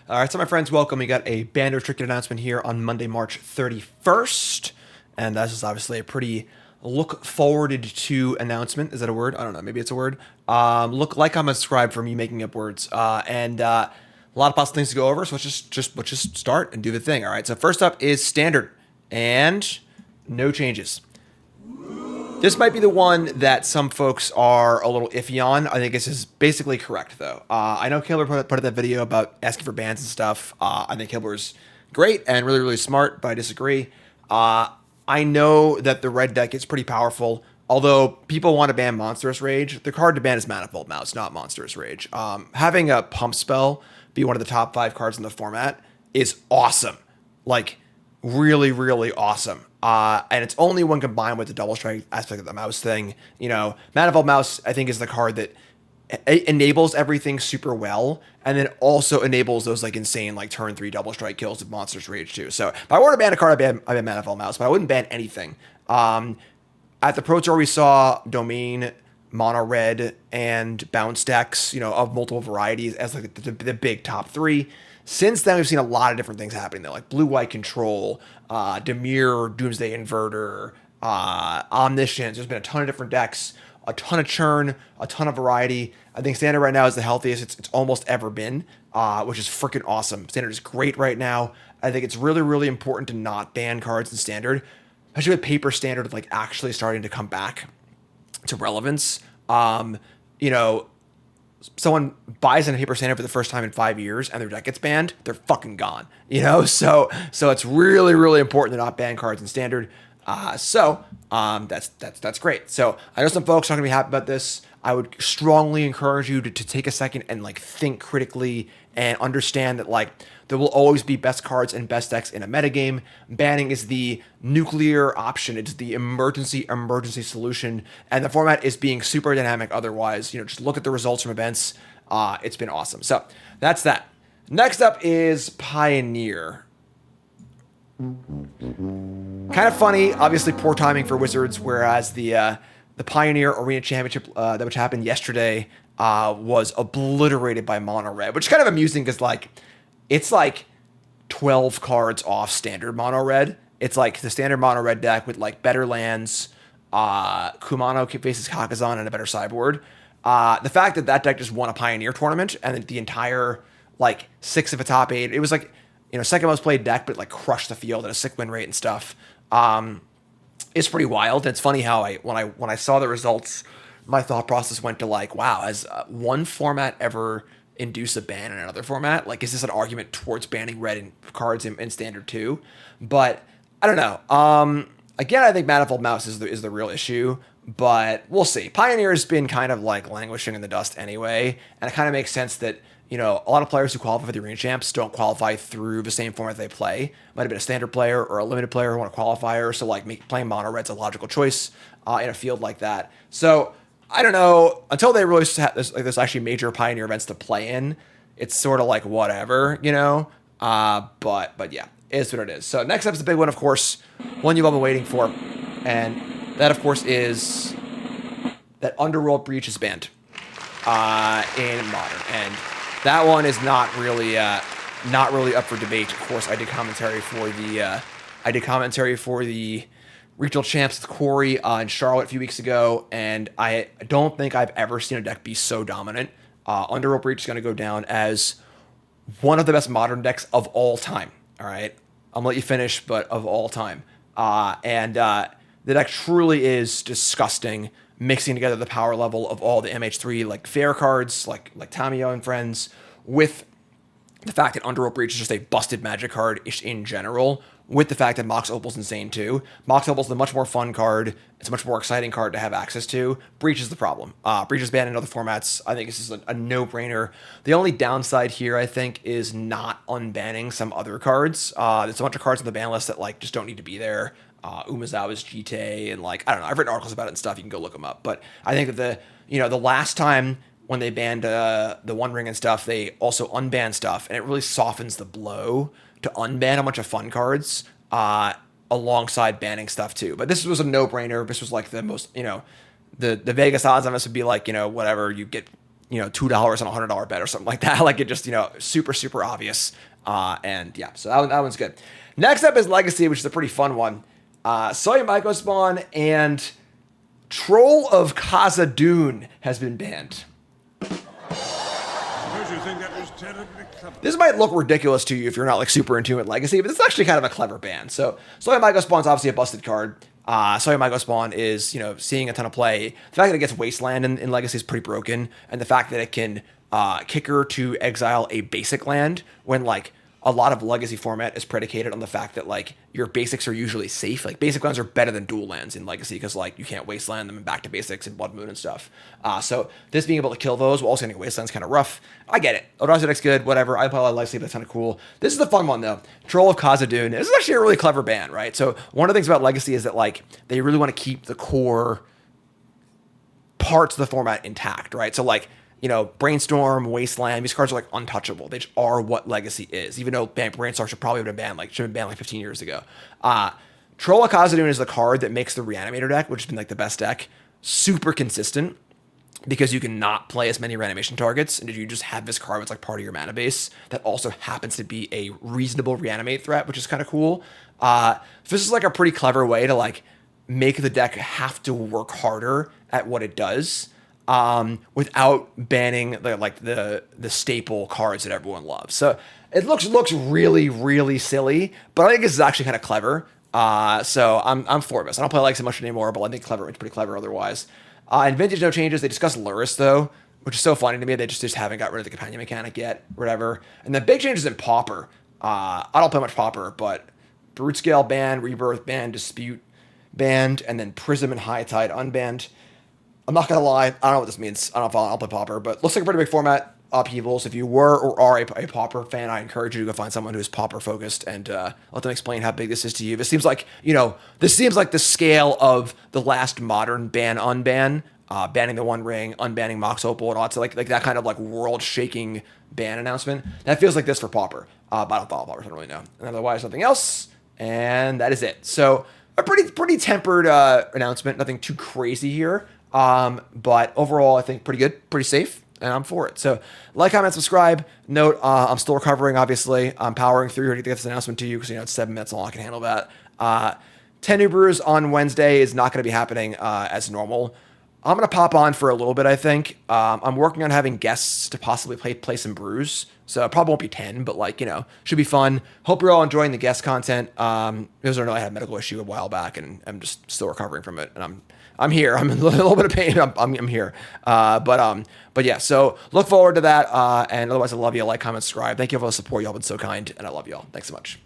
All right, so my friends, welcome. We got a banned restricted announcement here on Monday, March 31st. And this is obviously a pretty look forwarded to announcement. Is that a word? I don't know. Maybe it's a word. Look like I'm a scribe for me making up words. And a lot of possible things to go over. So let's just start and do the thing. All right. So first up is standard and no changes. This might be the one that some folks are a little iffy on. I think this is basically correct, though. I know Kilber put up that video about asking for bans and stuff. I think Kilber's great and really, really smart, but I disagree. I know that the red deck is pretty powerful, although people want to ban Monstrous Rage. The card to ban is Manifold Mouse, not Monstrous Rage. Having a pump spell be one of the top 5 cards in the format is awesome. Like, really, really awesome. And it's only when combined with the double strike aspect of the mouse thing. You know, Manifold Mouse, I think, is the card that enables everything super well, and then also enables those like insane like turn 3 double strike kills of Monsters Rage too. So if I were to ban a card, I'd ban Manifold Mouse, but I wouldn't ban anything. At the Pro Tour, we saw Domain, Mono Red, and Bounce decks, you know, of multiple varieties as like the big top 3. Since then, we've seen a lot of different things happening there, like Blue-White Control, Demir, Doomsday Inverter, Omniscience. There's been a ton of different decks, a ton of churn, a ton of variety. I think Standard right now is the healthiest it's almost ever been, which is freaking awesome. Standard is great right now. I think it's really, really important to not ban cards in Standard, especially with Pauper Standard like actually starting to come back to relevance. You know, someone buys in a Pauper Standard for the first time in 5 years and their deck gets banned, they're fucking gone. You know, so it's really, really important to not ban cards in Standard. That's great. So I know some folks are not gonna be happy about this. I would strongly encourage you to take a second and like think critically and understand that like there will always be best cards and best decks in a metagame. Banning is the nuclear option. It's the emergency solution. And the format is being super dynamic otherwise. You know, just look at the results from events. It's been awesome. So that's that. Next up is Pioneer. Kind of funny, obviously poor timing for Wizards, whereas the Pioneer Arena Championship which happened yesterday was obliterated by Mono Red, which is kind of amusing because like it's like 12 cards off standard Mono Red. It's like the standard Mono Red deck with like better lands, Kumano faces Kakazan and a better sideboard. The fact that deck just won a Pioneer tournament and the entire like 6 of a top 8, it was like, you know, second most played deck, but like crushed the field at a sick win rate and stuff. It's pretty wild. And it's funny how when I saw the results, my thought process went to like, wow, has one format ever induce a ban in another format? Like, is this an argument towards banning red in cards in Standard too? But I don't know. Again, I think Manifold Mouse is the real issue, but we'll see. Pioneer has been kind of like languishing in the dust anyway, and it kind of makes sense that, you know, a lot of players who qualify for the Arena Champs don't qualify through the same format they play. Might have been a standard player or a limited player who want a qualifier, so like playing Mono Red's a logical choice in a field like that. So I don't know, until they really have this actually major Pioneer events to play in, it's sort of like whatever, you know. But yeah, it is what it is. So next up is the big one, of course, one you've all been waiting for, and that of course is that Underworld Breach is banned in Modern, and that one is not really up for debate. Of course, I did commentary for the regional champs with Corey in Charlotte a few weeks ago, and I don't think I've ever seen a deck be so dominant. Underworld Breach is going to go down as one of the best Modern decks of all time. All right, I'm gonna let you finish, but of all time, the deck truly is disgusting, mixing together the power level of all the MH3 like fair cards, like Tamiyo and friends, with the fact that Underworld Breach is just a busted magic card in general, with the fact that Mox Opal's insane too. Mox Opal's a much more fun card. It's a much more exciting card to have access to. Breach is the problem. Breach is banned in other formats. I think this is a no-brainer. The only downside here, I think, is not unbanning some other cards. There's a bunch of cards on the ban list that like just don't need to be there. Umezawa's GT, and like, I don't know, I've written articles about it and stuff. You can go look them up. But I think that the last time when they banned the One Ring and stuff, they also unbanned stuff, and it really softens the blow to unban a bunch of fun cards alongside banning stuff too. But this was a no-brainer. This was like the most, the Vegas odds on this would be like, whatever, you get $2 on a $100 bet or something like that. Like it just, super, super obvious. And yeah, so that one's good. Next up is Legacy, which is a pretty fun one. Soya Myco Spawn and Troll of Khazad-dûn has been banned. This might look ridiculous to you if you're not like super in tune with Legacy, but it's actually kind of a clever ban. So Soya Myco Spawn is obviously a busted card. Soya Myco Spawn is, seeing a ton of play. The fact that it gets Wasteland in Legacy is pretty broken, and the fact that it can kicker to exile a basic land when like a lot of Legacy format is predicated on the fact that like your basics are usually safe. Like basic lands are better than dual lands in Legacy because like you can't wasteland them and back to basics and Blood Moon and stuff. So this being able to kill those while also getting wastelands kind of rough. I get it. Odora's deck's good, whatever. I play a lot of Legacy, but it's kind of cool. This is the fun one though. Troll of Khazad-dûn. This is actually a really clever ban, right? So one of the things about Legacy is that like they really want to keep the core parts of the format intact, right? So like Brainstorm, Wasteland, these cards are like untouchable. They just are what Legacy is, even though Brainstorm should probably have been banned like 15 years ago. Troll of Khazad-dûn is the card that makes the Reanimator deck, which has been like the best deck, super consistent because you can not play as many reanimation targets, and you just have this card that's like part of your mana base that also happens to be a reasonable reanimate threat, which is kind of cool. This is like a pretty clever way to like make the deck have to work harder at what it does. Without banning the staple cards that everyone loves. So it looks really, really silly, but I think this is actually kind of clever. So I'm for this. I don't play Legacy much anymore, but I think it's pretty clever otherwise. In Vintage, no changes. They discussed Luris though, which is so funny to me. They just haven't got rid of the companion mechanic yet, whatever. And the big changes in Pauper. I don't play much Pauper, but Brute Scale banned, Rebirth banned, Dispute banned, and then Prism and High Tide unbanned. I'm not going to lie. I don't know what this means. I don't know if I'll play Pauper, but looks like a pretty big format upheavals. If you were or are a Pauper fan, I encourage you to go find someone who's Pauper focused and let them explain how big this is to you. This seems like, the scale of the last modern ban-unban, banning the One Ring, unbanning Mox Opal, and all that. So like that kind of like world-shaking ban announcement. That feels like this for Pauper. But I don't follow Pauper, so I don't really know. And otherwise, nothing else. And that is it. So a pretty tempered announcement. Nothing too crazy here. But overall, I think pretty good, pretty safe, and I'm for it. So like, comment, subscribe. Note, I'm still recovering, obviously. I'm powering through here to get this announcement to you because, it's 7 minutes long. I can handle that. 10 new brews on Wednesday is not going to be happening as normal. I'm going to pop on for a little bit, I think. I'm working on having guests to possibly play some brews. So it probably won't be 10, but should be fun. Hope you're all enjoying the guest content. Because I know I had a medical issue a while back and I'm just still recovering from it. And I'm here. I'm in a little bit of pain. I'm here. But yeah, so look forward to that. And otherwise, I love you. Like, comment, subscribe. Thank you for all the support. Y'all been so kind, and I love y'all. Thanks so much.